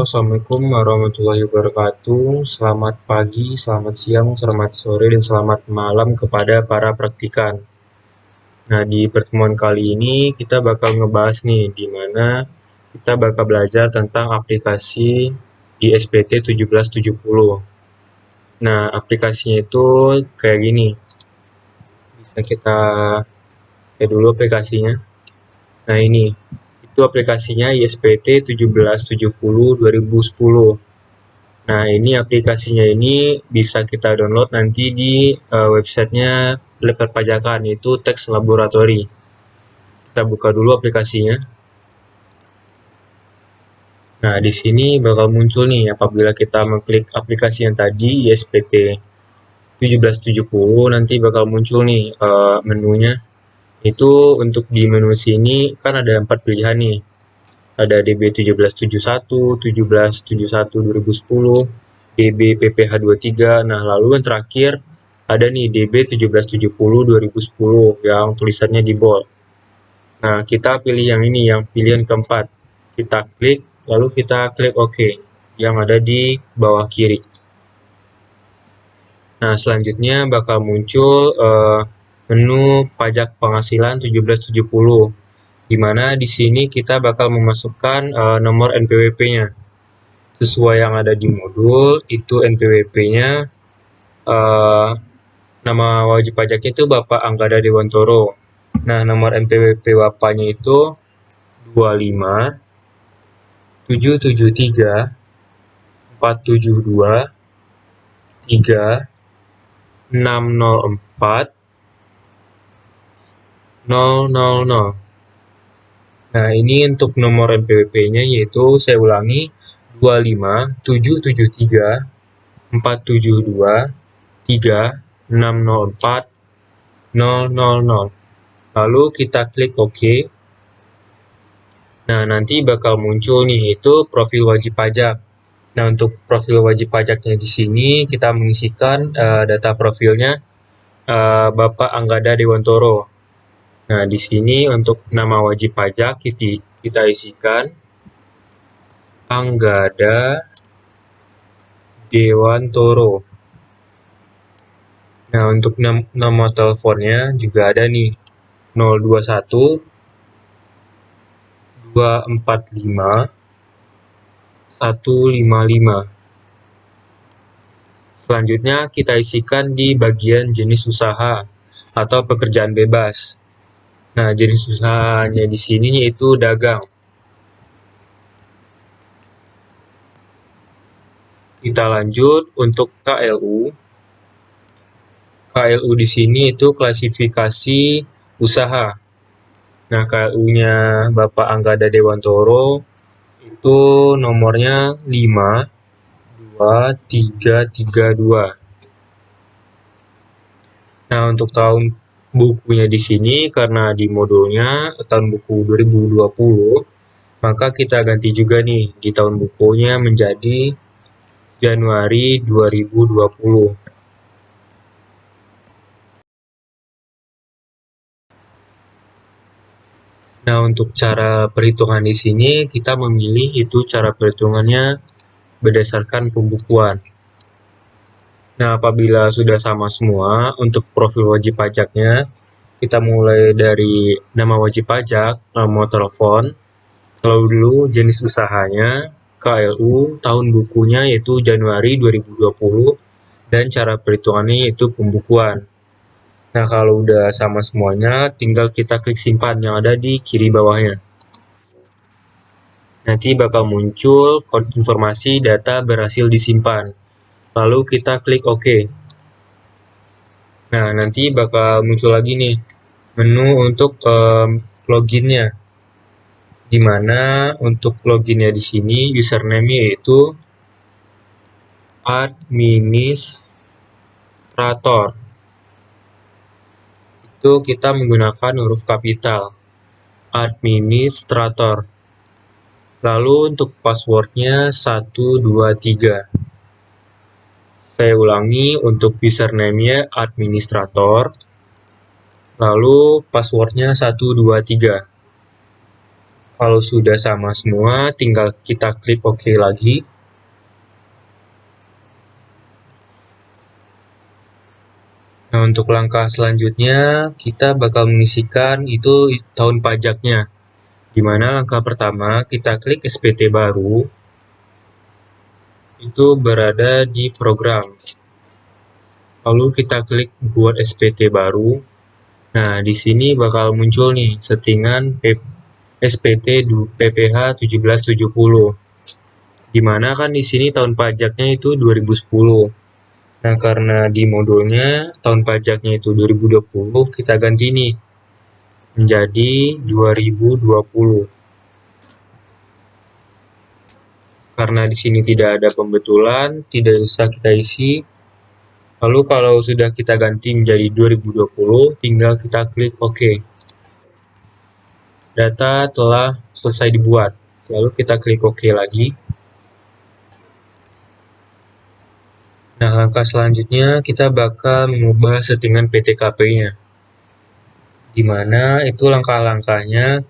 Assalamualaikum warahmatullahi wabarakatuh. Selamat pagi, selamat siang, selamat sore, dan selamat malam kepada para praktikan. Nah, di pertemuan kali ini kita bakal ngebahas nih, di mana kita bakal belajar tentang aplikasi di SPT 1770. Nah, aplikasinya itu kayak gini. Bisa kita lihat dulu aplikasinya. Nah, ini. Itu aplikasinya ISPT 1770 2010. Nah, ini aplikasinya ini bisa kita download nanti di websitenya Lab Perpajakan, yaitu Tax Laboratory. Kita buka dulu aplikasinya. Nah, di sini bakal muncul nih apabila kita mengklik aplikasi yang tadi ISPT 1770, nanti bakal muncul nih menunya. Itu untuk di menu sini kan ada 4 pilihan nih. Ada DB 1771, 1771 2010, DB PPH 23. Nah, lalu yang terakhir ada nih DB 1770 2010 yang tulisannya di bold. Nah, kita pilih yang ini, yang pilihan keempat. Kita klik, lalu kita klik OK yang ada di bawah kiri. Nah, selanjutnya bakal muncul menu pajak penghasilan 1770. Di mana di sini kita bakal memasukkan nomor NPWP-nya. Sesuai yang ada di modul, itu NPWP-nya, nama wajib pajaknya itu Bapak Anggada Dewantoro. Nah, nomor NPWP Bapaknya itu 25 773 472 3 604 000. Nah, ini untuk nomor NPWP-nya yaitu, saya ulangi, 25 773 472 3 604 000. Lalu kita klik OK. Nah, nanti bakal muncul nih itu profil wajib pajak. Nah, untuk profil wajib pajaknya di sini kita mengisikan data profilnya Bapak Anggada Dewantoro. Nah, di sini untuk nama wajib pajak kita isikan Anggada Dewantoro. Nah, untuk nama teleponnya juga ada nih 021 245 155. Selanjutnya kita isikan di bagian jenis usaha atau pekerjaan bebas. Nah, jenis usahanya di sini yaitu dagang. Kita lanjut untuk KLU. KLU di sini itu klasifikasi usaha. Nah, KLU-nya Bapak Anggada Dewantoro itu nomornya 52332. Nah, untuk tahun bukunya di sini karena di modulnya tahun buku 2020, maka kita ganti juga nih di tahun bukunya menjadi Januari 2020. Nah, untuk cara perhitungan di sini kita memilih itu cara perhitungannya berdasarkan pembukuan. Nah, apabila sudah sama semua untuk profil wajib pajaknya, kita mulai dari nama wajib pajak, nomor telepon, lalu dulu jenis usahanya, KLU, tahun bukunya yaitu Januari 2020, dan cara perhitungannya yaitu pembukuan. Nah, kalau udah sama semuanya, tinggal kita klik simpan yang ada di kiri bawahnya. Nanti bakal muncul informasi data berhasil disimpan. Lalu kita klik OK. Nah, nanti bakal muncul lagi nih menu untuk loginnya. Dimana untuk loginnya di sini username yaitu administrator. Itu kita menggunakan huruf kapital, administrator. Lalu untuk passwordnya 123. Saya ulangi, untuk username-nya administrator, lalu passwordnya 123. Kalau sudah sama semua, tinggal kita klik OK lagi. Nah, untuk langkah selanjutnya, kita bakal mengisikan itu tahun pajaknya. Di mana langkah pertama, kita klik SPT baru, itu berada di program. Lalu kita klik buat SPT baru. Nah, di sini bakal muncul nih settingan SPT PPH 1770. Dimana kan di sini tahun pajaknya itu 2010. Nah, karena di modulnya tahun pajaknya itu 2020, kita ganti nih menjadi 2020. Karena di sini tidak ada pembetulan, tidak usah kita isi. Lalu kalau sudah kita ganti menjadi 2020, tinggal kita klik OK. Data telah selesai dibuat. Lalu kita klik OK lagi. Nah, langkah selanjutnya kita bakal mengubah settingan PTKP-nya. Di mana itu langkah-langkahnya,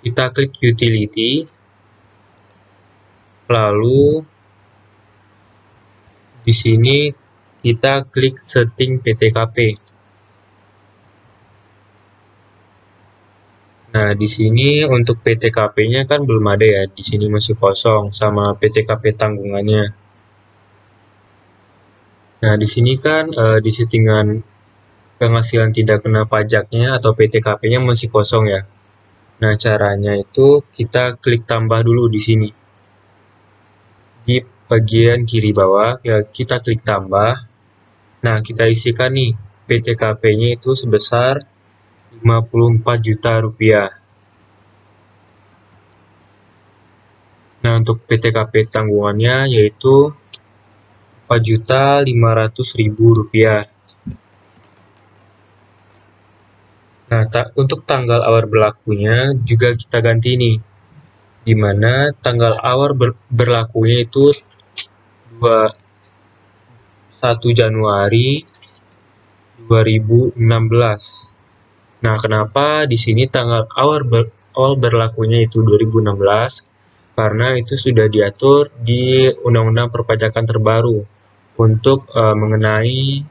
kita klik utility, lalu di sini kita klik setting PTKP. Nah, di sini untuk PTKP-nya kan belum ada ya, di sini masih kosong sama PTKP tanggungannya. Nah, di sini kan di settingan penghasilan tidak kena pajaknya atau PTKP-nya masih kosong ya. Nah, caranya itu kita klik tambah dulu di sini. Di bagian kiri bawah, ya kita klik tambah. Nah, kita isikan nih PTKP-nya itu sebesar 54 juta rupiah. Nah, untuk PTKP tanggungannya yaitu 4.500.000 rupiah. Nah, untuk tanggal awal berlakunya juga kita ganti nih, di mana tanggal awal berlakunya itu 1 Januari 2016. Nah, kenapa di sini tanggal awal berlakunya itu 2016? Karena itu sudah diatur di Undang-Undang Perpajakan terbaru untuk mengenai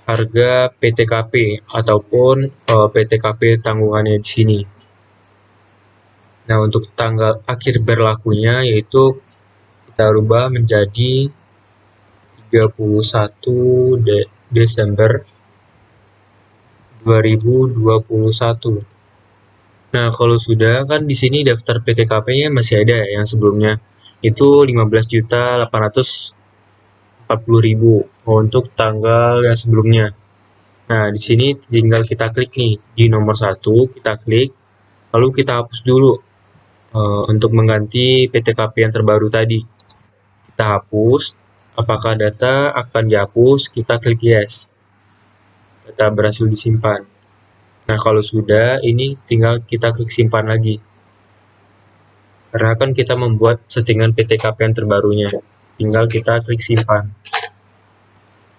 harga PTKP ataupun PTKP tanggungannya di sini. Nah, untuk tanggal akhir berlakunya yaitu kita rubah menjadi 31 Desember 2021. Nah, kalau sudah kan di sini daftar PTKP-nya masih ada ya, yang sebelumnya itu 15.840.000 untuk tanggal yang sebelumnya. Nah, di sini tinggal kita klik nih di nomor 1, kita klik, lalu kita hapus dulu untuk mengganti PTKP yang terbaru tadi. Kita hapus, apakah data akan dihapus? Kita klik yes. Data berhasil disimpan. Nah, kalau sudah, ini tinggal kita klik simpan lagi. Karena kan kita membuat settingan PTKP yang terbarunya. Tinggal kita klik simpan.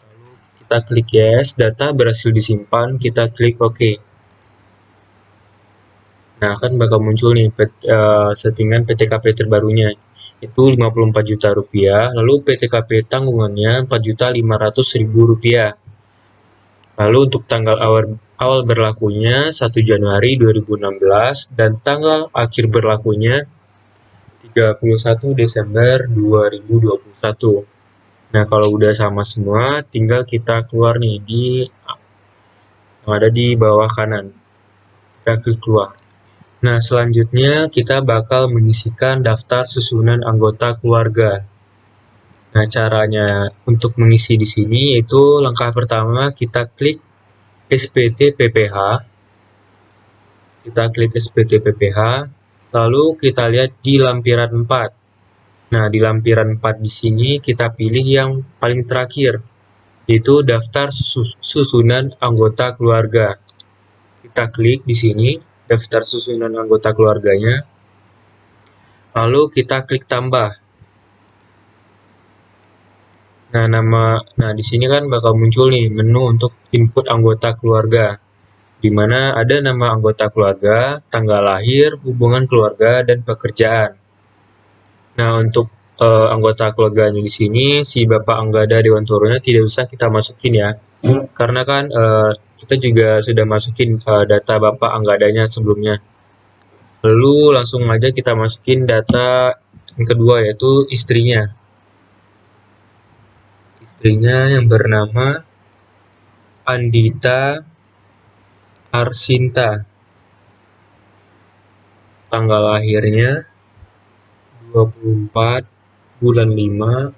Lalu kita klik yes, data berhasil disimpan, kita klik OK. Nah, kan bakal muncul nih settingan PTKP terbarunya. Itu 54 juta rupiah, lalu PTKP tanggungannya 4.500.000 rupiah. Lalu untuk tanggal awal berlakunya 1 Januari 2016 dan tanggal akhir berlakunya 31 Desember 2021. Nah, kalau udah sama semua, tinggal kita keluar nih yang ada di bawah kanan. Kita klik keluar. Nah, selanjutnya kita bakal mengisikan daftar susunan anggota keluarga. Nah, caranya untuk mengisi di sini yaitu langkah pertama kita klik SPT PPH. Kita klik SPT PPH, lalu kita lihat di lampiran 4. Nah, di lampiran 4 di sini kita pilih yang paling terakhir, yaitu daftar susunan anggota keluarga. Kita klik di sini, daftar susunan anggota keluarganya. Lalu kita klik tambah. Nah, di sini kan bakal muncul nih menu untuk input anggota keluarga. di mana ada nama anggota keluarga, tanggal lahir, hubungan keluarga, dan pekerjaan. Nah, untuk anggota keluarganya di sini, si Bapak Anggada Dewantoronya tidak usah kita masukin ya, karena kan kita juga sudah masukin data Bapak Anggadanya sebelumnya. Lalu langsung aja kita masukin data yang kedua, yaitu istrinya. Istrinya yang bernama Andita Arsinta. Tanggal lahirnya 24 bulan 5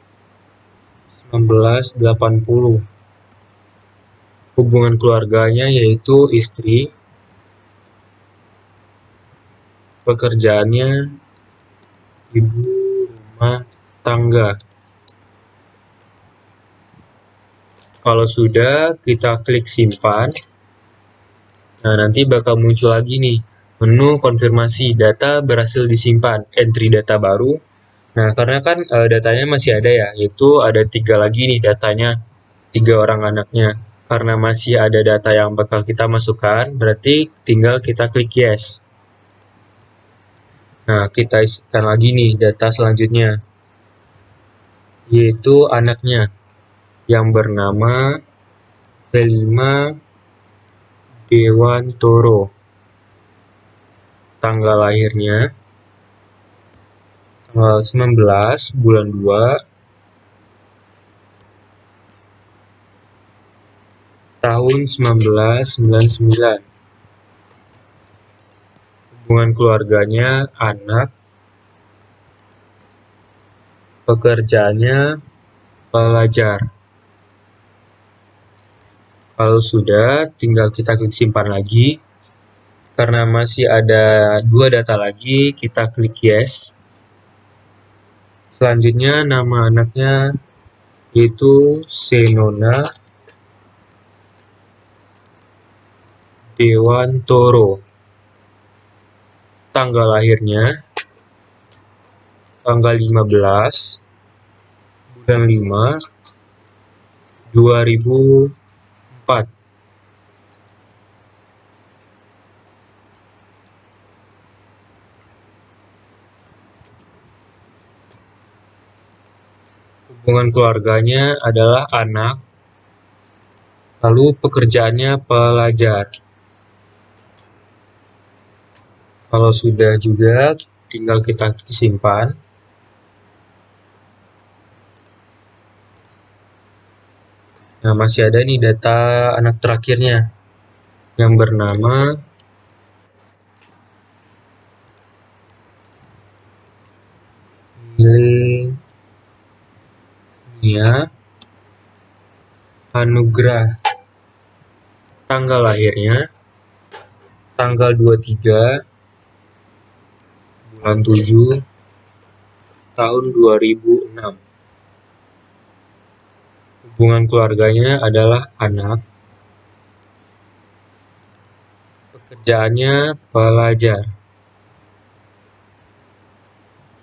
1980. Hubungan keluarganya yaitu istri. Pekerjaannya ibu rumah tangga. Kalau sudah, kita klik simpan. Nah, nanti bakal muncul lagi nih menu konfirmasi data berhasil disimpan, entry data baru. Nah, karena kan datanya masih ada ya, yaitu ada 3 lagi nih datanya, 3 orang anaknya. Karena masih ada data yang bakal kita masukkan, berarti tinggal kita klik yes. Nah, kita isikan lagi nih data selanjutnya, yaitu anaknya yang bernama Belima Dewantoro. Tanggal lahirnya tanggal 19 bulan 2 tahun 1999. Hubungan keluarganya anak. Pekerjaannya pelajar. Kalau sudah, tinggal kita klik simpan lagi. Karena masih ada 2 data lagi, kita klik yes. Selanjutnya nama anaknya yaitu Senona Dewantoro. Tanggal lahirnya tanggal 15 bulan 5 2004. Hubungan keluarganya adalah anak. Lalu pekerjaannya pelajar. Kalau sudah juga, tinggal kita simpan. Nah, masih ada nih data anak terakhirnya yang bernama Milenia Anugrah. Tanggal lahirnya tanggal 23 bulan 7 tahun 2006. Hubungan keluarganya adalah anak. Pekerjaannya pelajar.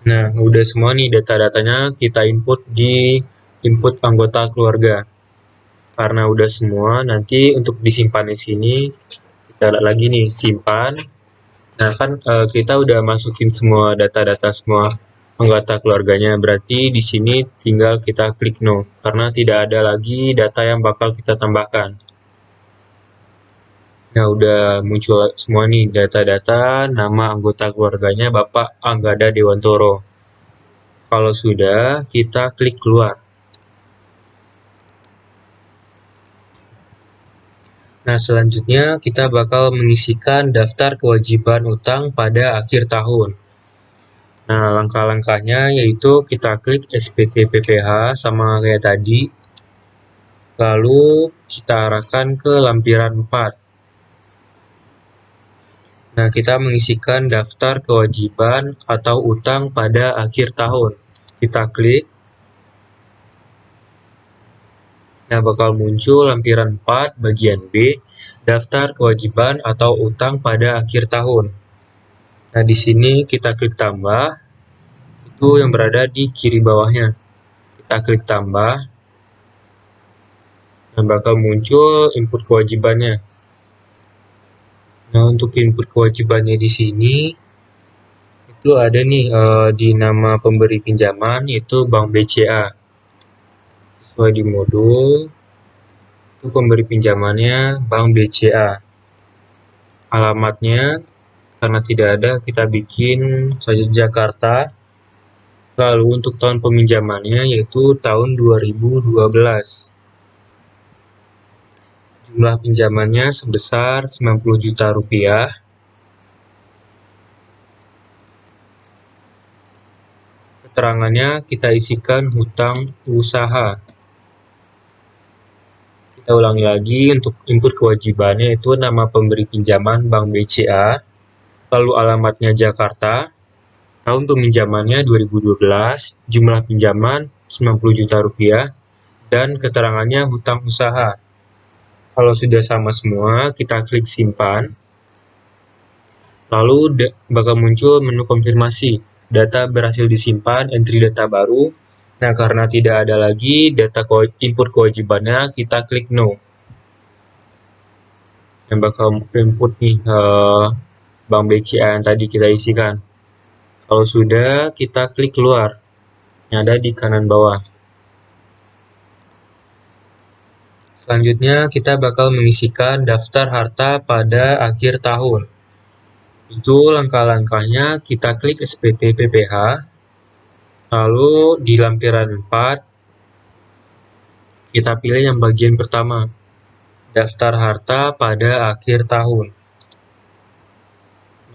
Nah, udah semua nih data-datanya kita input di input anggota keluarga. Karena udah semua, nanti untuk disimpan di sini kita lihat lagi nih simpan. Nah, kan kita udah masukin semua data-data semua anggota keluarganya, berarti di sini tinggal kita klik no karena tidak ada lagi data yang bakal kita tambahkan. Nah, udah muncul semua nih data-data nama anggota keluarganya Bapak Anggada Dewantoro. Kalau sudah, kita klik keluar. Nah, selanjutnya kita bakal mengisikan daftar kewajiban utang pada akhir tahun. Nah, langkah-langkahnya yaitu kita klik SPT PPH sama kayak tadi. Lalu kita arahkan ke lampiran 4. Nah, kita mengisikan daftar kewajiban atau utang pada akhir tahun. Kita klik. Nah, bakal muncul lampiran 4 bagian B, daftar kewajiban atau utang pada akhir tahun. Nah, di sini kita klik tambah, itu yang berada di kiri bawahnya. Kita klik tambah, dan bakal muncul input kewajibannya. Nah, untuk input kewajibannya di sini itu ada nih di nama pemberi pinjaman yaitu Bank BCA. Sesuai di modul itu pemberi pinjamannya Bank BCA. Alamatnya karena tidak ada kita bikin saja Jakarta. Lalu untuk tahun peminjamannya yaitu tahun 2012. Jumlah pinjamannya sebesar 90 juta rupiah. Keterangannya kita isikan hutang usaha. Kita ulangi lagi untuk input kewajibannya itu nama pemberi pinjaman Bank BCA, lalu alamatnya Jakarta, tahun peminjamannya 2012, jumlah pinjaman 90 juta rupiah, dan keterangannya hutang usaha. Kalau sudah sama semua, kita klik simpan. Lalu bakal muncul menu konfirmasi. Data berhasil disimpan, entry data baru. Nah, karena tidak ada lagi data input kewajibannya, kita klik no. Yang bakal input nih Bank BCA yang tadi kita isikan. Kalau sudah, kita klik keluar. Yang ada di kanan bawah. Selanjutnya, kita bakal mengisikan daftar harta pada akhir tahun. Itu langkah-langkahnya, kita klik SPT PPH, lalu di lampiran 4, kita pilih yang bagian pertama, daftar harta pada akhir tahun.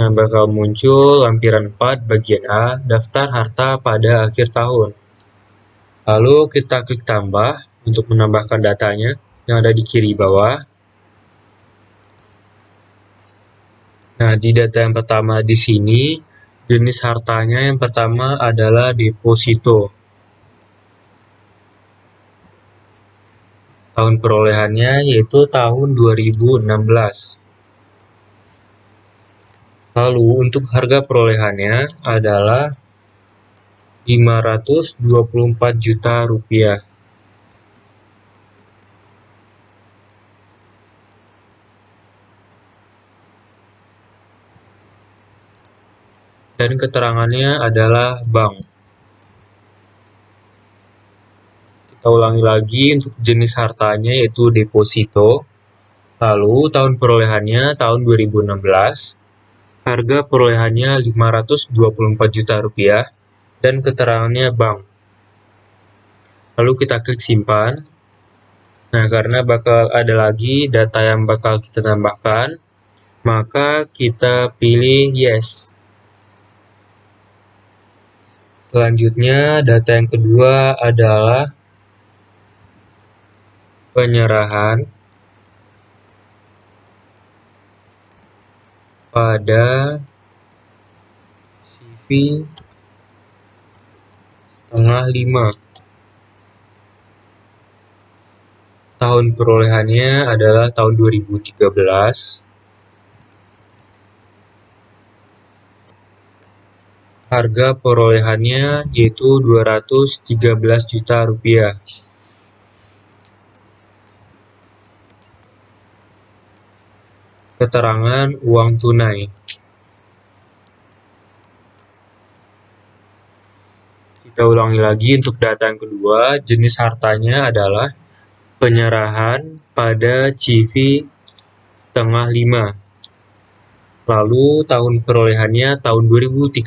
Nah, bakal muncul lampiran 4 bagian A, daftar harta pada akhir tahun. Lalu kita klik tambah untuk menambahkan datanya yang ada di kiri bawah. Nah, di data yang pertama di sini, jenis hartanya yang pertama adalah deposito. Tahun perolehannya yaitu tahun 2016. Lalu untuk harga perolehannya adalah 524 juta rupiah. Dan keterangannya adalah bank. Kita ulangi lagi untuk jenis hartanya yaitu deposito. Lalu tahun perolehannya tahun 2016. Harga perolehannya 524 juta rupiah. Dan keterangannya bank. Lalu kita klik simpan. Nah, karena bakal ada lagi data yang bakal kita tambahkan, maka kita pilih yes. Selanjutnya, data yang kedua adalah penyerahan pada CV setengah 5. Tahun perolehannya adalah tahun 2013. Harga perolehannya yaitu 213 juta rupiah. Keterangan uang tunai. Kita ulangi lagi untuk data yang kedua, jenis hartanya adalah penyerahan pada CV setengah 5. Lalu tahun perolehannya tahun 2013.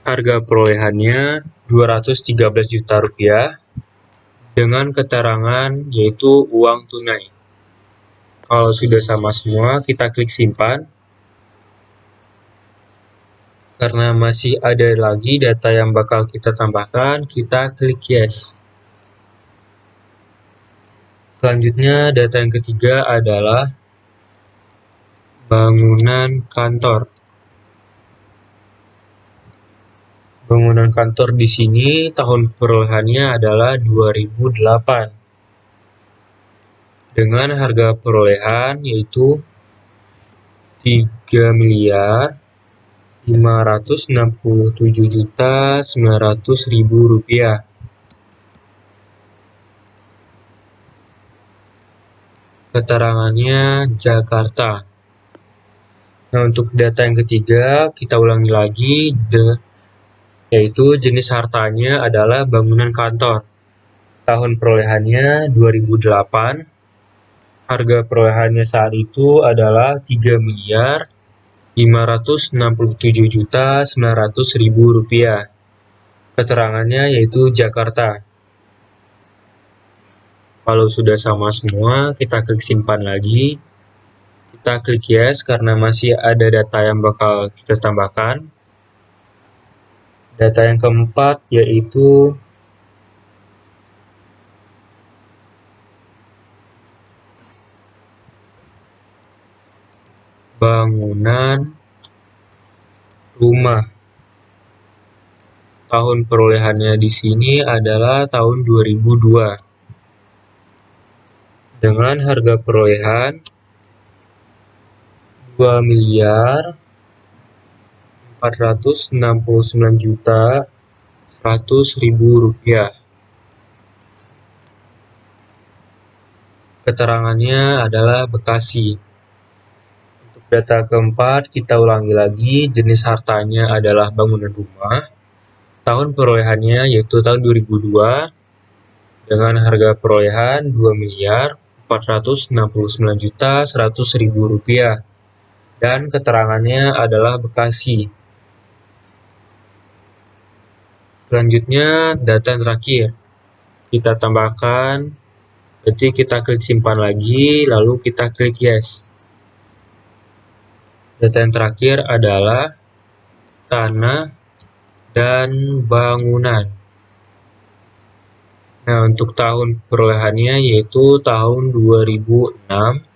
Harga perolehannya 213 juta rupiah dengan keterangan yaitu uang tunai. Kalau sudah sama semua, kita klik simpan. Karena masih ada lagi data yang bakal kita tambahkan, kita klik yes. Selanjutnya, data yang ketiga adalah bangunan kantor. Bangunan kantor di sini tahun perolehannya adalah 2008. Dengan harga perolehan yaitu 3.567.900.000 rupiah. Keterangannya Jakarta. Nah, untuk data yang ketiga, kita ulangi lagi, yaitu jenis hartanya adalah bangunan kantor. Tahun perolehannya 2008, harga perolehannya saat itu adalah 3.567.900.000 rupiah. Keterangannya yaitu Jakarta. Kalau sudah sama semua, kita klik simpan lagi. Kita klik yes karena masih ada data yang bakal kita tambahkan. Data yang keempat yaitu bangunan rumah. Tahun perolehannya di sini adalah tahun 2002. Dengan harga perolehan 2.469.100.000 rupiah. Keterangannya adalah Bekasi. Untuk data keempat, kita ulangi lagi, jenis hartanya adalah bangunan rumah. Tahun perolehannya yaitu tahun 2002 dengan harga perolehan 2.469.100.000 rupiah. Dan keterangannya adalah Bekasi. Selanjutnya, data yang terakhir. Kita tambahkan, jadi kita klik simpan lagi, lalu kita klik yes. Data yang terakhir adalah tanah dan bangunan. Nah, untuk tahun perolehannya yaitu tahun 2006.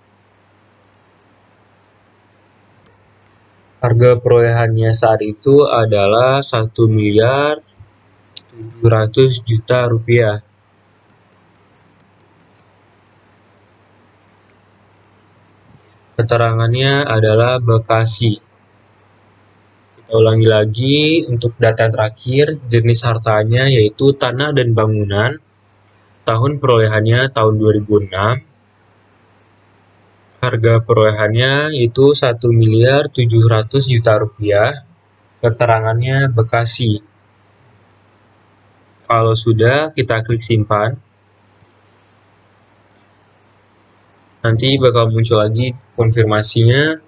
Harga perolehannya saat itu adalah 1.700.000.000 rupiah. Keterangannya adalah Bekasi. Kita ulangi lagi, untuk data terakhir, jenis hartanya yaitu tanah dan bangunan. Tahun perolehannya tahun 2006. Harga perolehannya itu 1.700.000.000 rupiah. Keterangannya Bekasi. Kalau sudah, kita klik simpan. Nanti bakal muncul lagi konfirmasinya.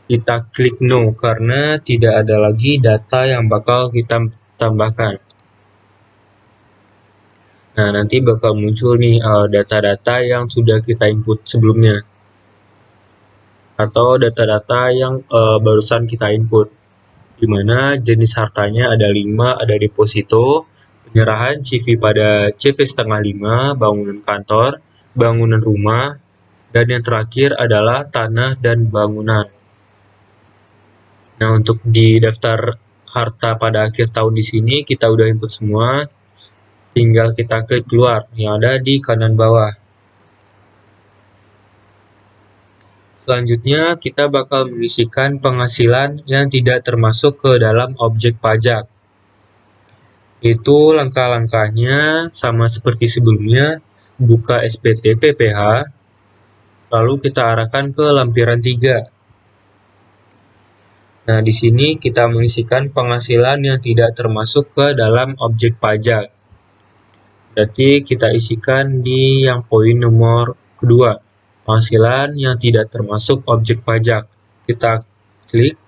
Kita klik no karena tidak ada lagi data yang bakal kita tambahkan. Nah, nanti bakal muncul nih data-data yang sudah kita input sebelumnya. Atau data-data yang barusan kita input. Di mana jenis hartanya ada 5, ada deposito, penyerahan CV pada CV setengah 5, bangunan kantor, bangunan rumah, dan yang terakhir adalah tanah dan bangunan. Nah, untuk di daftar harta pada akhir tahun di sini kita udah input semua, tinggal kita klik keluar yang ada di kanan bawah. Selanjutnya kita bakal mengisikan penghasilan yang tidak termasuk ke dalam objek pajak. Itu langkah-langkahnya sama seperti sebelumnya, buka SPT PPH, lalu kita arahkan ke lampiran 3. Nah, di sini kita mengisikan penghasilan yang tidak termasuk ke dalam objek pajak. Berarti kita isikan di yang poin nomor kedua, penghasilan yang tidak termasuk objek pajak. Kita klik.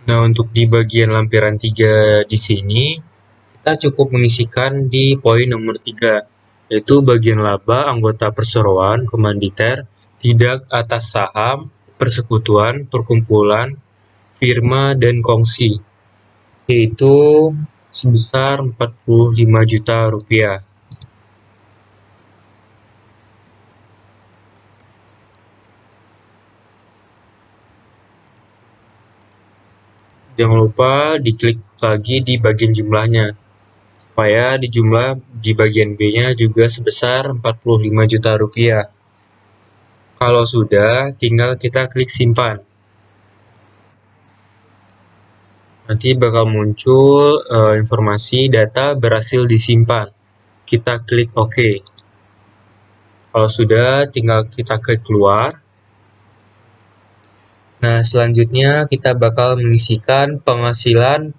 Nah, untuk di bagian lampiran 3 di sini, kita cukup mengisikan di poin nomor 3, yaitu bagian laba anggota perseroan, komanditer, tidak atas saham, persekutuan, perkumpulan, firma, dan kongsi, yaitu sebesar 45 juta rupiah. Jangan lupa diklik lagi di bagian jumlahnya, supaya di jumlah di bagian B-nya juga sebesar 45 juta rupiah. Kalau sudah, tinggal kita klik simpan. Nanti bakal muncul informasi data berhasil disimpan. Kita klik OK. Kalau sudah, tinggal kita klik keluar. Nah, selanjutnya kita bakal mengisikan penghasilan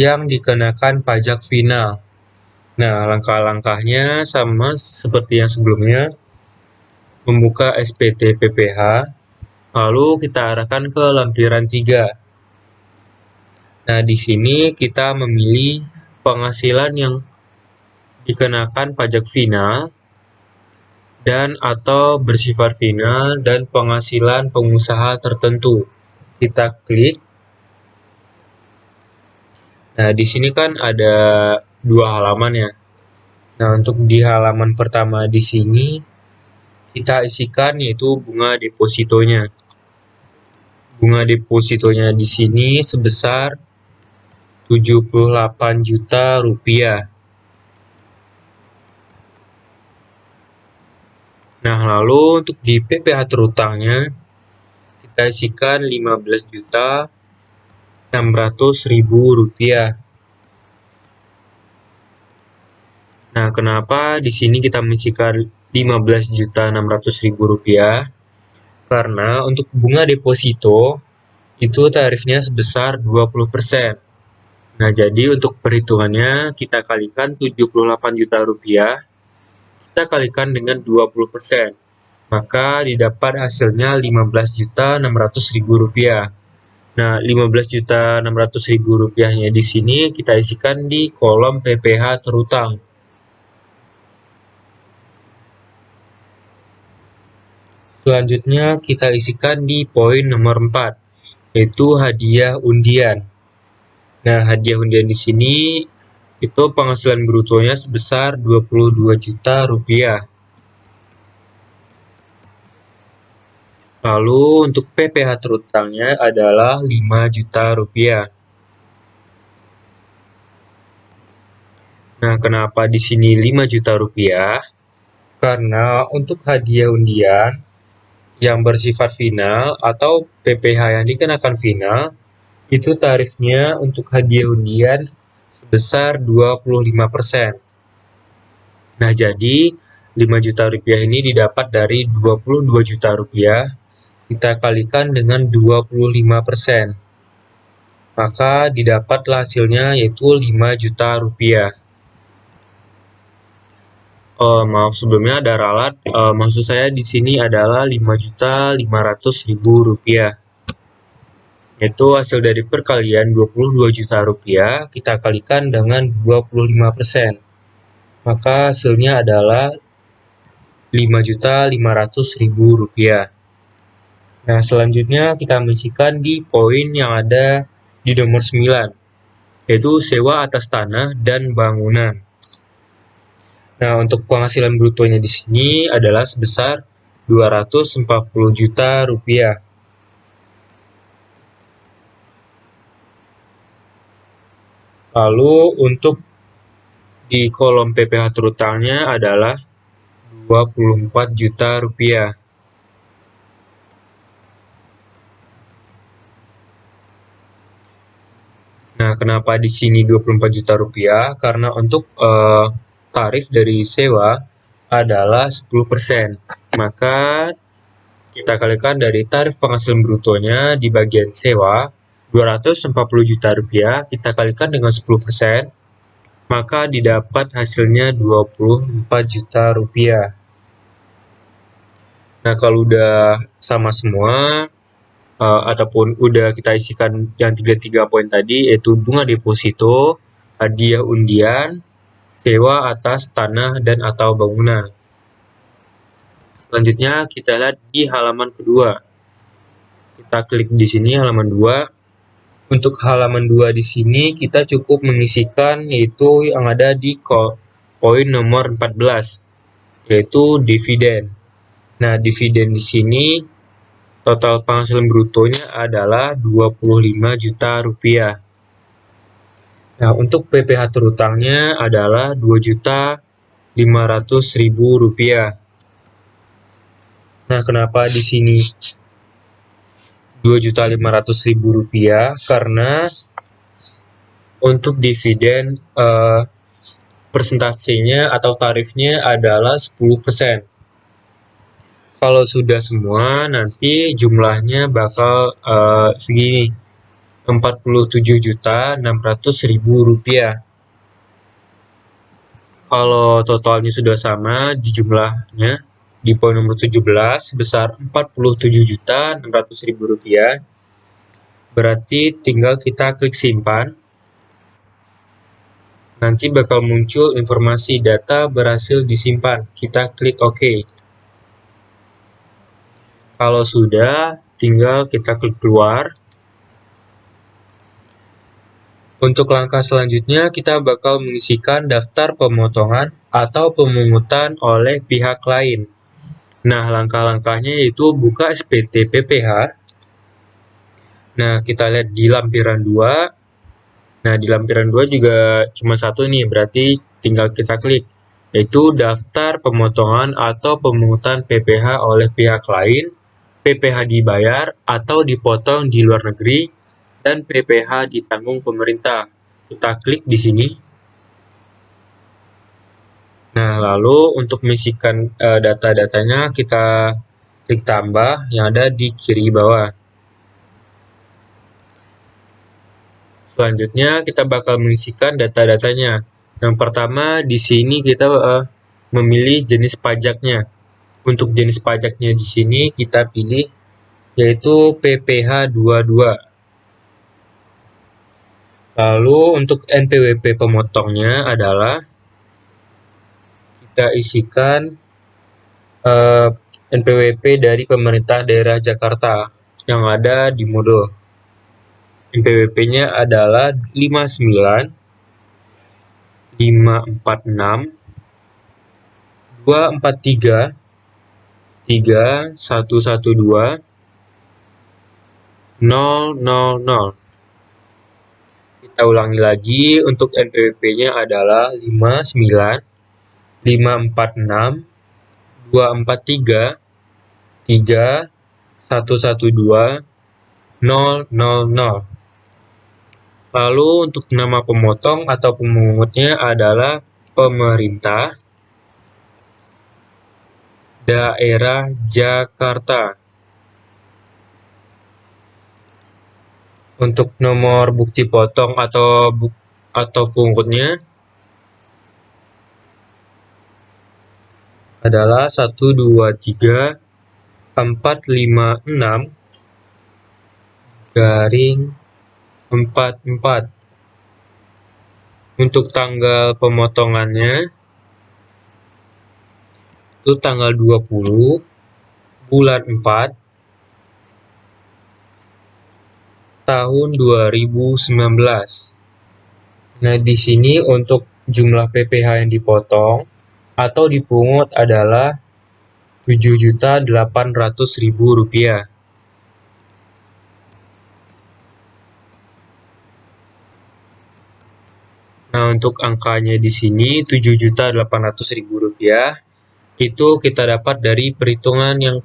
yang dikenakan pajak final. Nah, langkah-langkahnya sama seperti yang sebelumnya. Membuka SPT PPH, lalu kita arahkan ke lampiran 3. Nah, di sini kita memilih penghasilan yang dikenakan pajak final dan atau bersifat final dan penghasilan pengusaha tertentu. Kita klik. Nah, di sini kan ada 2 halaman ya. Nah, untuk di halaman pertama di sini kita isikan yaitu bunga depositonya. Bunga depositonya di sini sebesar 78 juta rupiah. Nah, lalu untuk di PPh terutangnya kita isikan 15 juta 600 ribu rupiah. Nah, kenapa di sini kita mengisikan 15 juta 600 ribu rupiah? Karena untuk bunga deposito itu tarifnya sebesar 20%. Nah, jadi untuk perhitungannya kita kalikan 78 juta rupiah, kita kalikan dengan 20%. Maka didapat hasilnya 15 juta 600 ribu rupiah. Nah, 15 juta 600 ribu rupiahnya di sini kita isikan di kolom PPh terutang. Selanjutnya kita isikan di poin nomor 4, yaitu hadiah undian. Nah, hadiah undian di sini itu penghasilan brutonya sebesar 22 juta rupiah. Lalu untuk PPh terutangnya adalah 5 juta rupiah. Nah, kenapa di sini 5 juta rupiah? Karena untuk hadiah undian yang bersifat final atau PPh yang dikenakan final, itu tarifnya untuk hadiah undian sebesar 25%. Nah, jadi 5 juta rupiah ini didapat dari 22 juta rupiah, kita kalikan dengan 25%. Maka didapatlah hasilnya yaitu 5 juta rupiah. Maaf sebelumnya ada ralat, maksud saya di sini adalah 5.500.000 rupiah. Itu hasil dari perkalian 22 juta rupiah, kita kalikan dengan 25%. Maka hasilnya adalah 5.500.000 rupiah. Nah, selanjutnya kita mengisikan di poin yang ada di nomor 9, yaitu sewa atas tanah dan bangunan. Nah, untuk penghasilan brutonya di sini adalah sebesar 240 juta rupiah. Lalu untuk di kolom PPh terutangnya adalah 24 juta rupiah. Nah, kenapa di sini 24 juta rupiah? Karena untuk tarif dari sewa adalah 10%. Maka kita kalikan dari tarif penghasilan brutonya di bagian sewa 240 juta rupiah, kita kalikan dengan 10%, maka didapat hasilnya 24 juta rupiah. Nah, kalau udah sama semua, ataupun udah kita isikan yang 3 poin tadi, yaitu bunga deposito, hadiah undian, sewa atas tanah dan atau bangunan. Selanjutnya kita lihat di halaman kedua. Kita klik di sini halaman 2. Untuk halaman 2 di sini kita cukup mengisikan yaitu yang ada di poin nomor 14, yaitu dividen. Nah, dividen di sini total penghasilan brutonya adalah 25 juta rupiah. Nah, untuk PPh terutangnya adalah 2.500.000 rupiah. Nah, kenapa di sini 2.500.000 rupiah? Karena untuk dividen persentasenya atau tarifnya adalah 10%. Kalau sudah semua, nanti jumlahnya bakal segini, Rp47.600.000. Kalau totalnya sudah sama di jumlahnya, di poin nomor 17 sebesar Rp47.600.000, berarti tinggal kita klik simpan. Nanti bakal muncul informasi data berhasil disimpan. Kita klik OK. Kalau sudah, tinggal kita klik keluar. Untuk langkah selanjutnya, kita bakal mengisikan daftar pemotongan atau pemungutan oleh pihak lain. Nah, langkah-langkahnya yaitu buka SPT PPH. Nah, kita lihat di lampiran 2. Nah, di lampiran 2 juga cuma satu nih, berarti tinggal kita klik, yaitu daftar pemotongan atau pemungutan PPH oleh pihak lain, PPH dibayar atau dipotong di luar negeri, dan PPH ditanggung pemerintah. Kita klik di sini. Nah, lalu untuk mengisikan data-datanya, kita klik tambah yang ada di kiri bawah. Selanjutnya, kita bakal mengisikan data-datanya. Yang pertama, di sini kita memilih jenis pajaknya. Untuk jenis pajaknya di sini kita pilih yaitu PPH 22. Lalu untuk NPWP pemotongnya adalah kita isikan NPWP dari pemerintah daerah Jakarta yang ada di modul. NPWP-nya adalah 59 546 243 3112 000. Kita ulangi lagi, untuk NPWP-nya adalah 59 546 243 3112 000. Lalu untuk nama pemotong atau pemungutnya adalah pemerintah daerah Jakarta. Untuk nomor bukti potong atau pungutnya adalah 123.456/44. Untuk tanggal pemotongannya itu tanggal 20 bulan 4 tahun 2019. Nah, di sini untuk jumlah PPH yang dipotong atau dipungut adalah Rp7.800.000. Nah, untuk angkanya di sini Rp7.800.000 itu kita dapat dari perhitungan yang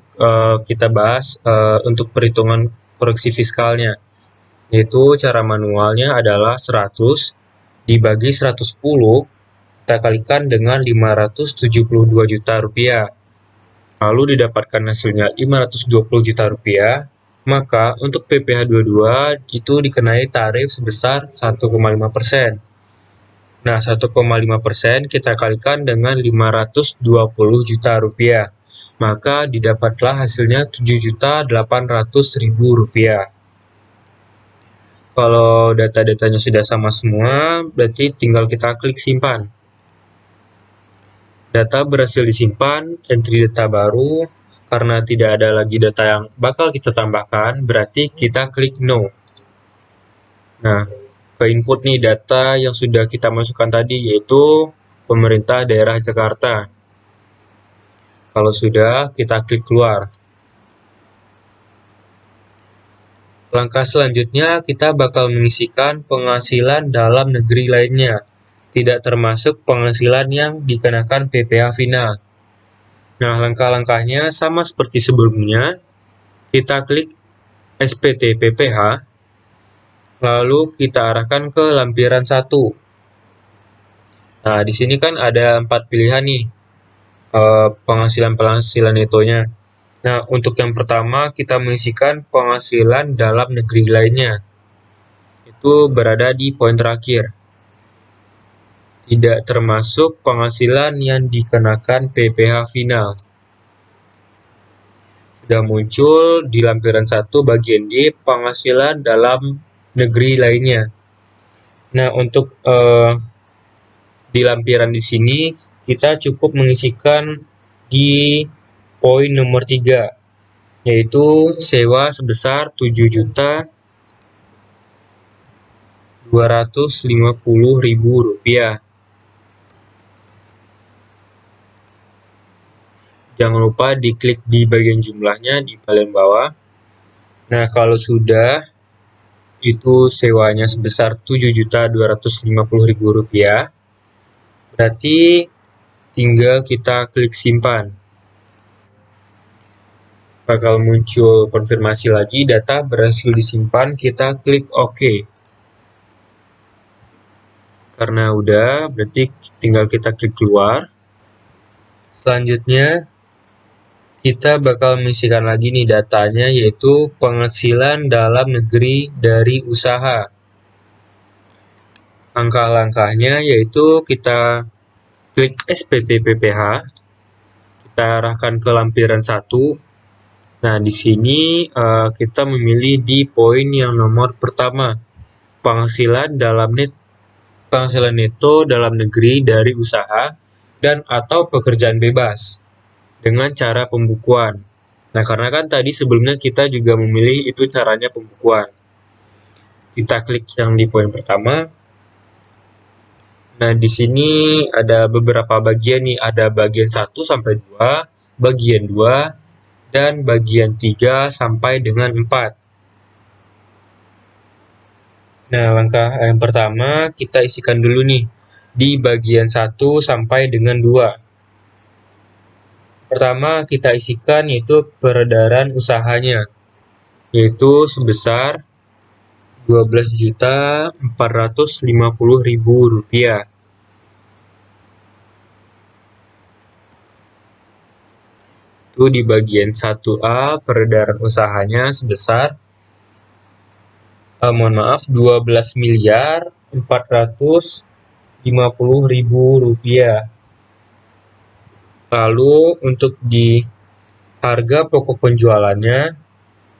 kita bahas untuk perhitungan koreksi fiskalnya, yaitu cara manualnya adalah 100 dibagi 110 kita kalikan dengan Rp572 juta, lalu didapatkan hasilnya Rp520 juta, maka untuk PPH 22 itu dikenai tarif sebesar 1,5%. Nah, 1,5% kita kalikan dengan Rp520 juta, maka didapatlah hasilnya Rp7.800.000. Kalau data-datanya sudah sama semua, berarti tinggal kita klik simpan. Data berhasil disimpan, entry data baru. Karena tidak ada lagi data yang bakal kita tambahkan, berarti kita klik no. Nah, ke input nih data yang sudah kita masukkan tadi, yaitu pemerintah daerah Jakarta. Kalau sudah, kita klik keluar. Langkah selanjutnya, kita bakal mengisikan penghasilan dalam negeri lainnya, tidak termasuk penghasilan yang dikenakan PPH final. Nah, langkah-langkahnya sama seperti sebelumnya. Kita klik SPT PPH, lalu kita arahkan ke lampiran 1. Nah, di sini kan ada 4 pilihan nih, penghasilan netonya. Nah, untuk yang pertama kita mengisikan penghasilan dalam negeri lainnya. Itu berada di poin terakhir. Tidak termasuk penghasilan yang dikenakan PPh final. Sudah muncul di lampiran 1 bagian D penghasilan dalam negeri lainnya. Nah, untuk di lampiran di sini kita cukup mengisikan di poin nomor 3, yaitu sewa sebesar 7.250.000 rupiah. Jangan lupa diklik di bagian jumlahnya di paling bawah. Nah, kalau sudah itu sewanya sebesar 7.250.000 rupiah, berarti tinggal kita klik simpan. Bakal muncul konfirmasi lagi, data berhasil disimpan, kita klik OK. Karena udah, berarti tinggal kita klik keluar. Selanjutnya, kita bakal mengisikan lagi nih datanya, yaitu penghasilan dalam negeri dari usaha. Langkah-langkahnya yaitu kita klik SPT PPh, kita arahkan ke lampiran 1. Nah, di sini kita memilih di poin yang nomor pertama, penghasilan neto dalam negeri dari usaha dan atau pekerjaan bebas dengan cara pembukuan. Nah, karena kan tadi sebelumnya kita juga memilih itu caranya pembukuan. Kita klik yang di poin pertama. Nah, di sini ada beberapa bagian nih, ada bagian 1 sampai 2, bagian 2, dan bagian 3 sampai dengan 4. Nah, langkah yang pertama kita isikan dulu nih di bagian 1 sampai dengan 2. Pertama kita isikan yaitu peredaran usahanya, yaitu sebesar 12.450.000 rupiah. Itu di bagian 1A peredaran usahanya sebesar 12.450.000 rupiah. Lalu untuk di harga pokok penjualannya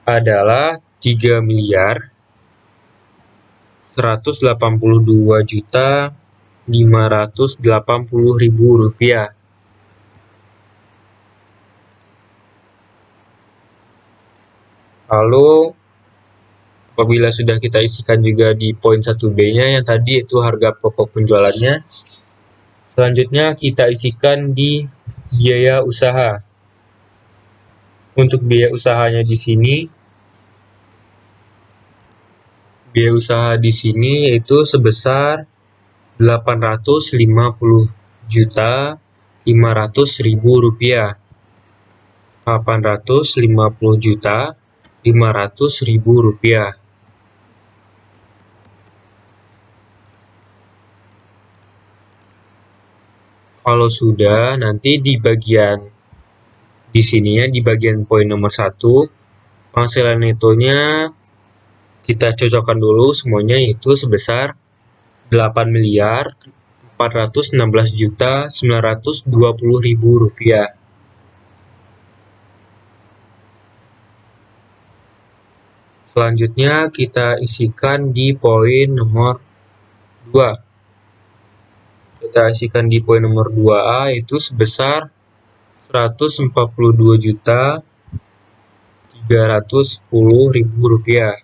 adalah 3.182.580.000 rupiah. Lalu apabila sudah kita isikan juga di poin 1B-nya yang tadi itu harga pokok penjualannya, selanjutnya kita isikan di biaya usaha. Untuk biaya usahanya di sini, biaya usaha di sini yaitu sebesar 850.500.000 rupiah. 850.500.000 rupiah. Kalau sudah, nanti di bagian di sininya di bagian poin nomor 1, penghasilan netonya kita cocokkan dulu semuanya, yaitu sebesar 8.416.920.000 rupiah. Selanjutnya kita isikan di poin nomor 2. Kita isikan di poin nomor 2A yaitu sebesar 142.310.000 rupiah.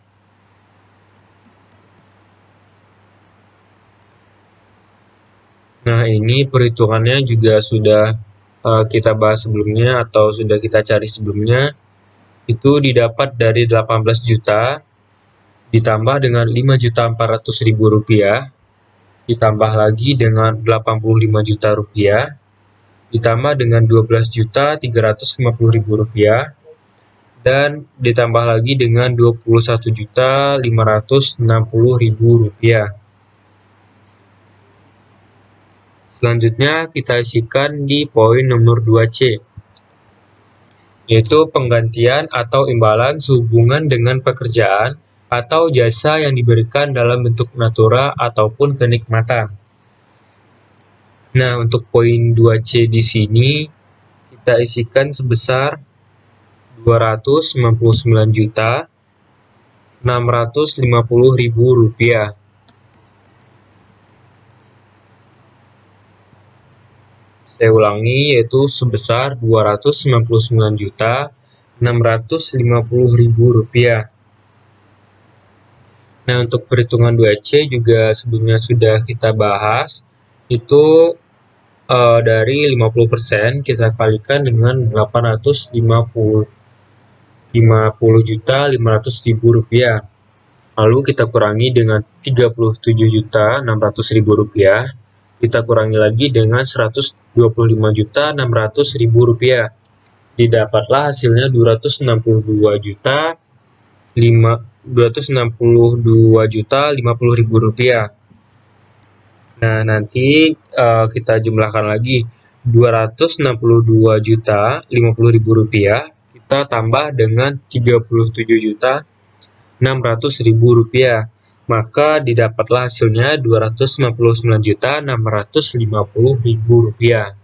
Nah, ini perhitungannya juga sudah kita bahas sebelumnya atau sudah kita cari sebelumnya. Itu didapat dari 18 juta ditambah dengan 5.400.000 rupiah, ditambah lagi dengan 85 juta rupiah, ditambah dengan 12.350.000 rupiah, dan ditambah lagi dengan 21.560.000 rupiah. Selanjutnya kita isikan di poin nomor 2C. yaitu penggantian atau imbalan sehubungan dengan pekerjaan atau jasa yang diberikan dalam bentuk natura ataupun kenikmatan. Nah, untuk poin 2C di sini kita isikan sebesar Rp299.650.000. Saya ulangi, yaitu sebesar Rp299.650.000. Nah, untuk perhitungan 2C juga sebelumnya sudah kita bahas, itu dari 50% kita kalikan dengan Rp850.500.000. Lalu kita kurangi dengan Rp37.600.000. Kita kurangi lagi dengan Rp125.600.000. Didapatlah hasilnya Rp262.050.000. Nah, nanti kita jumlahkan lagi Rp262.050.000 kita tambah dengan Rp37.600.000. Maka didapatlah hasilnya Rp259.650.000.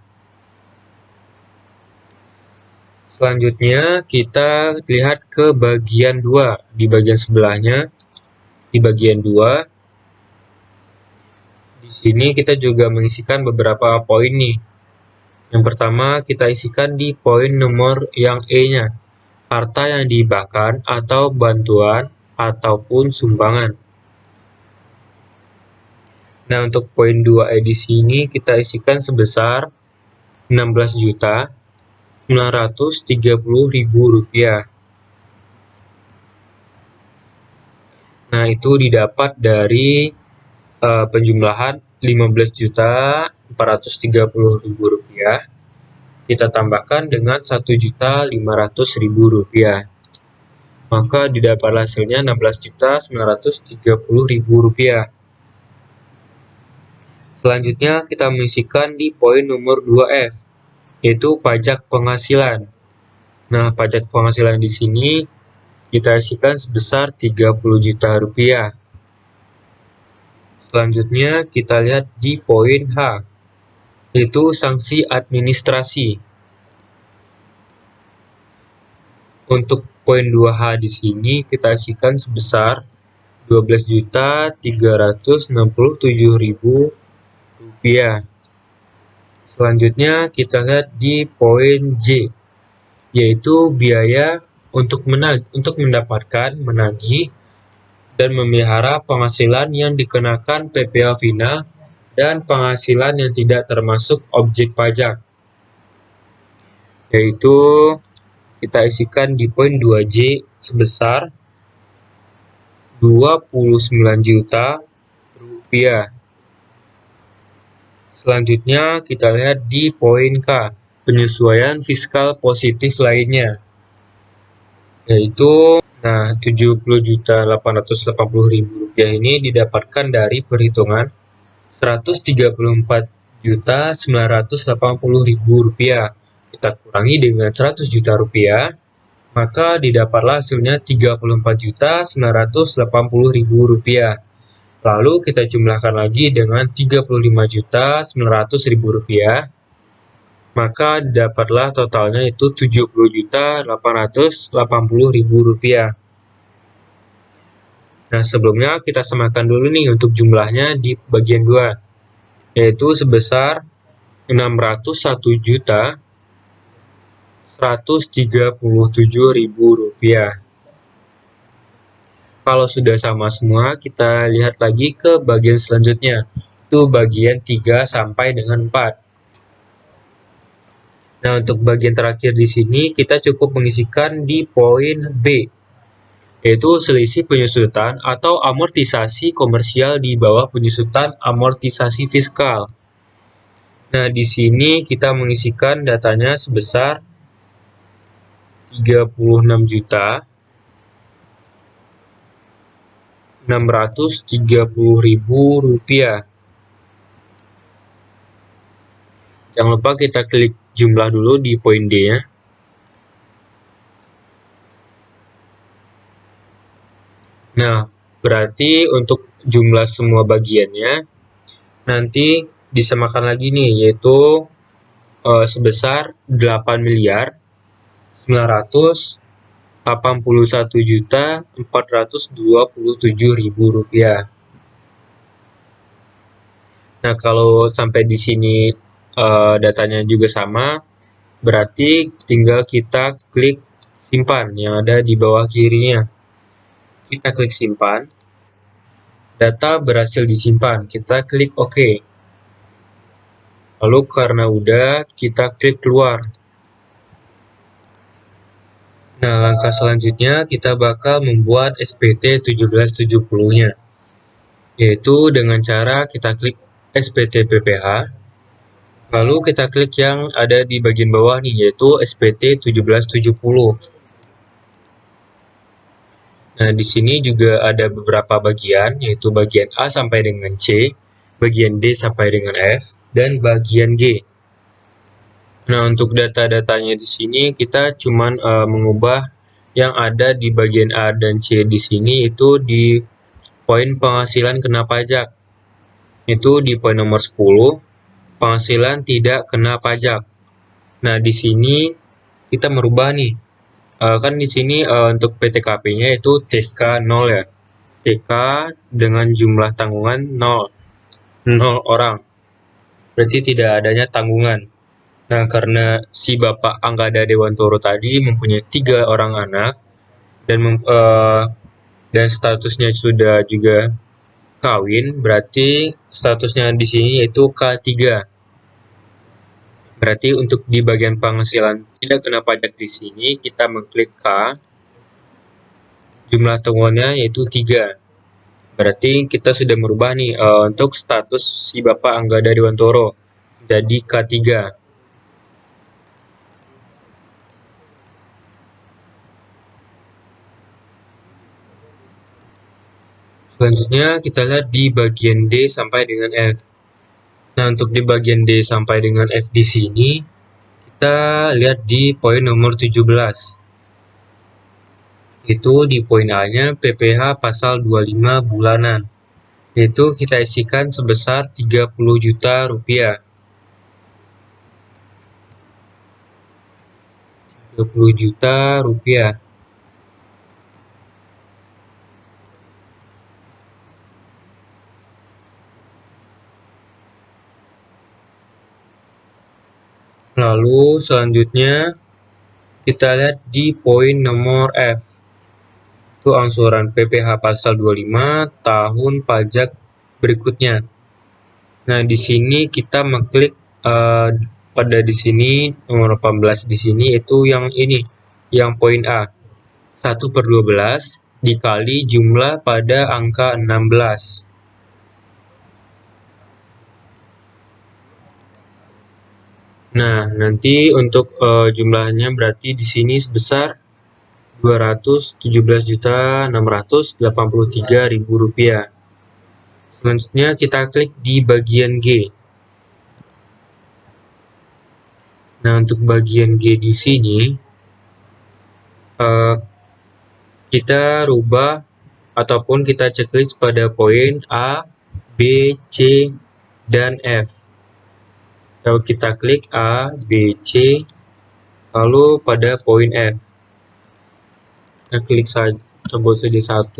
Selanjutnya kita lihat ke bagian 2. Di bagian sebelahnya, di bagian 2, di sini kita juga mengisikan beberapa poin nih. Yang pertama kita isikan di poin nomor yang E-nya, harta yang dihibahkan atau bantuan ataupun sumbangan. Nah, untuk poin 2E di sini kita isikan sebesar Rp16.930.000. Nah, itu didapat dari penjumlahan Rp15.430.000 kita tambahkan dengan Rp1.500.000. Maka didapat hasilnya Rp16.930.000. Selanjutnya kita mengisikan di poin nomor 2F, yaitu pajak penghasilan. Nah, pajak penghasilan di sini kita isikan sebesar Rp30 juta. Selanjutnya kita lihat di poin H, yaitu sanksi administrasi. Untuk poin 2H di sini kita isikan sebesar Rp12.367.000. Selanjutnya kita lihat di poin J, yaitu biaya untuk mendapatkan, menagih, dan memelihara penghasilan yang dikenakan PPh final dan penghasilan yang tidak termasuk objek pajak. Yaitu kita isikan di poin 2J sebesar Rp29 juta. Selanjutnya kita lihat di poin K, penyesuaian fiskal positif lainnya. Yaitu Rp70.880.000 ini didapatkan dari perhitungan Rp134.980.000. Kita kurangi dengan Rp100 juta, maka didapatlah hasilnya Rp35.980.000. Lalu kita jumlahkan lagi dengan Rp35.900.000. Maka dapatlah totalnya itu Rp70.880.000. Nah, sebelumnya kita samakan dulu nih untuk jumlahnya di bagian 2, yaitu sebesar Rp601.137.000. Kalau sudah sama semua, kita lihat lagi ke bagian selanjutnya, itu bagian 3 sampai dengan 4. Nah, untuk bagian terakhir di sini kita cukup mengisikan di poin B, yaitu selisih penyusutan atau amortisasi komersial di bawah penyusutan amortisasi fiskal. Nah, di sini kita mengisikan datanya sebesar Rp36.630.000. Jangan lupa kita klik jumlah dulu di poin D-nya. Nah, berarti untuk jumlah semua bagiannya nanti disamakan lagi nih, yaitu sebesar 8.981.427.000 rupiah. Nah, kalau sampai di sini datanya juga sama, berarti tinggal kita klik simpan yang ada di bawah kirinya. Kita klik simpan, data berhasil disimpan, kita klik OK. Lalu karena udah, kita klik keluar. Nah, langkah selanjutnya kita bakal membuat SPT 1770-nya, yaitu dengan cara kita klik SPT PPH, lalu kita klik yang ada di bagian bawah nih, yaitu SPT 1770. Nah, di sini juga ada beberapa bagian, yaitu bagian A sampai dengan C, bagian D sampai dengan F, dan bagian G. Nah, untuk data-datanya di sini kita cuman mengubah yang ada di bagian A dan C di sini itu di poin penghasilan kena pajak. Itu di poin nomor 10, penghasilan tidak kena pajak. Nah, di sini kita merubah nih. Kan di sini untuk PTKP-nya itu TK 0 ya. TK dengan jumlah tanggungan 0. 0 orang. Berarti tidak adanya tanggungan. Nah, karena si Bapak Anggada Dewantoro tadi mempunyai 3 orang anak dan dan statusnya sudah juga kawin, berarti statusnya di sini yaitu K3. Berarti untuk di bagian penghasilan tidak kena pajak di sini, kita mengklik K, jumlah tanggungannya yaitu 3. Berarti kita sudah merubah nih untuk status si Bapak Anggada Dewantoro jadi K3. Selanjutnya kita lihat di bagian D sampai dengan F. Nah, untuk di bagian D sampai dengan F di sini, kita lihat di poin nomor 17. Itu di poin A-nya PPh pasal 25 bulanan. Itu kita isikan sebesar 30 juta rupiah. 30 juta rupiah. Lalu selanjutnya kita lihat di poin nomor F. Itu angsuran PPh pasal 25 tahun pajak berikutnya. Nah, di sini kita mengklik pada di sini nomor 18 di sini itu yang ini, yang poin A. 1/12 dikali jumlah pada angka 16. Nah, nanti untuk jumlahnya berarti di sini sebesar 217.683.000 rupiah. Selanjutnya kita klik di bagian G. Nah, untuk bagian G di sini kita rubah ataupun kita checklist pada poin A, B, C, dan F. Kalau kita klik A, B, C, lalu pada poin F. Kita klik saja, tombol CD1.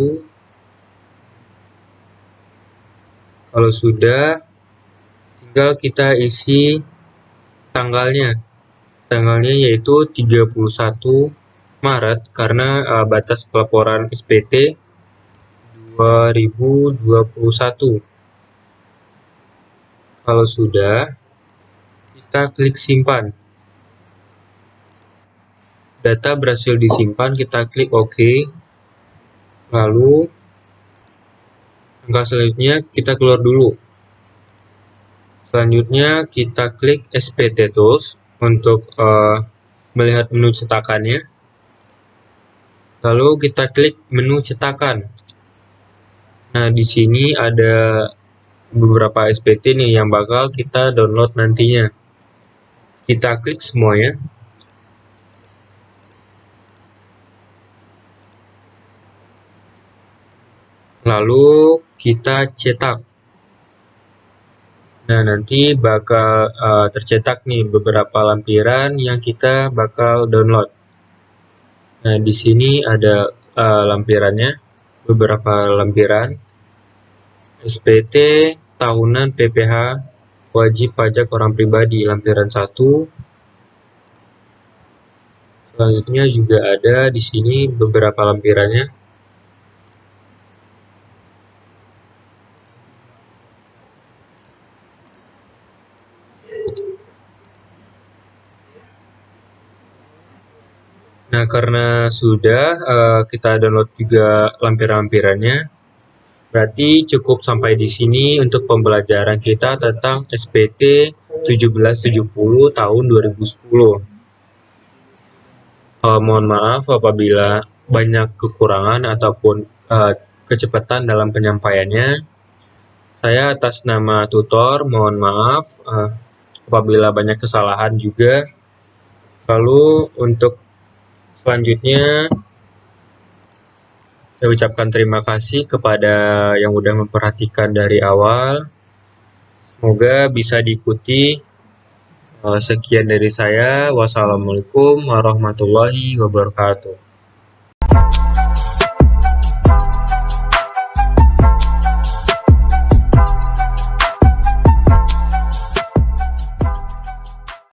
Kalau sudah, tinggal kita isi tanggalnya. Tanggalnya yaitu 31 Maret karena batas pelaporan SPT 2021. Kalau sudah, kita klik simpan. Data berhasil disimpan, kita klik OK. Lalu, langkah selanjutnya kita keluar dulu. Selanjutnya kita klik SPT Tools untuk melihat menu cetakannya. Lalu kita klik menu cetakan. Nah, di sini ada beberapa SPT nih yang bakal kita download nantinya. Kita klik semuanya. lalu kita cetak. Nah, nanti bakal tercetak nih beberapa lampiran yang kita bakal download. Nah, di sini ada lampirannya, beberapa lampiran. SPT tahunan PPh wajib pajak orang pribadi lampiran 1. Selanjutnya juga ada di sini beberapa lampirannya. Nah, karena sudah kita download juga lampiran-lampirannya, berarti cukup sampai di sini untuk pembelajaran kita tentang SPT 1770 tahun 2010. Mohon maaf apabila banyak kekurangan ataupun kecepatan dalam penyampaiannya. Saya atas nama tutor mohon maaf apabila banyak kesalahan juga. Lalu untuk selanjutnya saya ucapkan terima kasih kepada yang udah memperhatikan dari awal. Semoga bisa diikuti. Sekian dari saya. Wassalamualaikum warahmatullahi wabarakatuh.